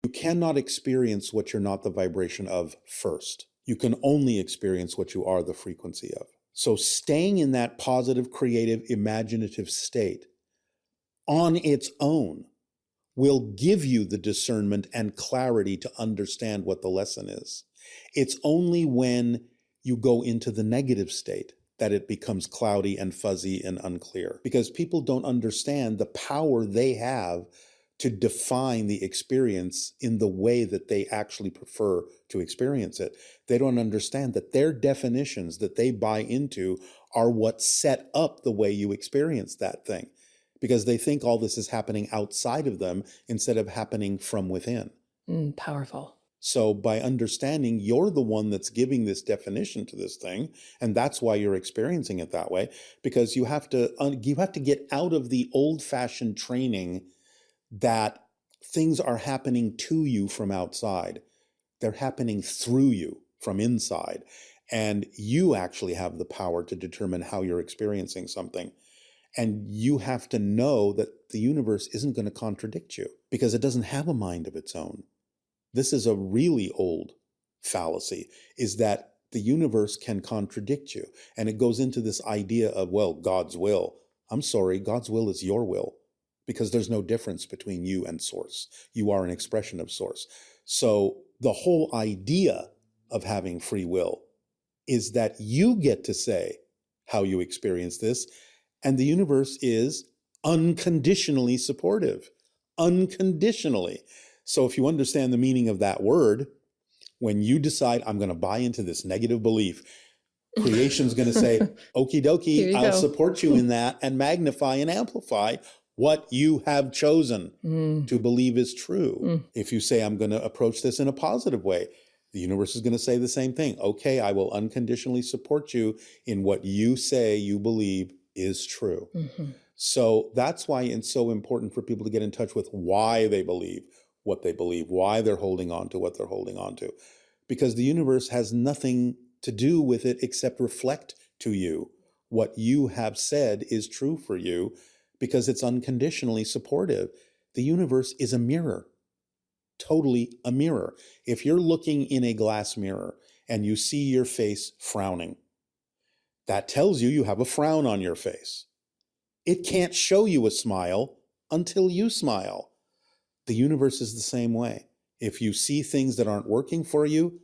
You cannot experience what you're not the vibration of first. You can only experience what you are the frequency of. So staying in that positive, creative, imaginative state on its own will give you the discernment and clarity to understand what the lesson is. It's only when you go into the negative state that it becomes cloudy and fuzzy and unclear, because people don't understand the power they have to define the experience in the way that they actually prefer to experience it. They don't understand that their definitions that they buy into are what set up the way you experience that thing, because they think all this is happening outside of them instead of happening from within. Powerful. So by understanding you're the one that's giving this definition to this thing, and that's why you're experiencing it that way, because you have to get out of the old-fashioned training that things are happening to you from outside. They're happening through you from inside. And you actually have the power to determine how you're experiencing something. And you have to know that the universe isn't going to contradict you because it doesn't have a mind of its own. This is a really old fallacy, is that the universe can contradict you. And it goes into this idea of, well, God's will. I'm sorry, God's will is your will, because there's no difference between you and source. You are an expression of source. So the whole idea of having free will is that you get to say how you experience this, and the universe is unconditionally supportive, unconditionally. So if you understand the meaning of that word, when you decide, I'm going to buy into this negative belief, creation's going to say, okie dokie, I'll support you in that and magnify and amplify what you have chosen to believe is true. If you say, I'm going to approach this in a positive way, the universe is going to say the same thing. Okay, I will unconditionally support you in what you say you believe is true. So that's why it's so important for people to get in touch with why they believe what they believe, why they're holding on to what they're holding on to. Because the universe has nothing to do with it except reflect to you what you have said is true for you, because it's unconditionally supportive. The universe is a mirror, totally a mirror. If you're looking in a glass mirror and you see your face frowning, that tells you have a frown on your face. It can't show you a smile until you smile. The universe is the same way. If you see things that aren't working for you,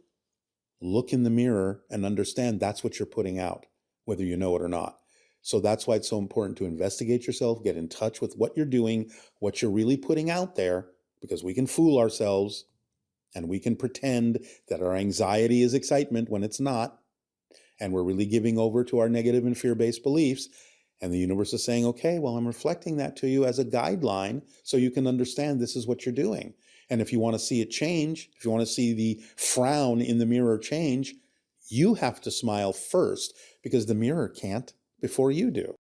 look in the mirror and understand that's what you're putting out, whether you know it or not. So that's why it's so important to investigate yourself, get in touch with what you're doing, what you're really putting out there, because we can fool ourselves and we can pretend that our anxiety is excitement when it's not. And we're really giving over to our negative and fear-based beliefs. And the universe is saying, okay, well, I'm reflecting that to you as a guideline so you can understand this is what you're doing. And if you want to see it change, if you want to see the frown in the mirror change, you have to smile first, because the mirror can't before you do.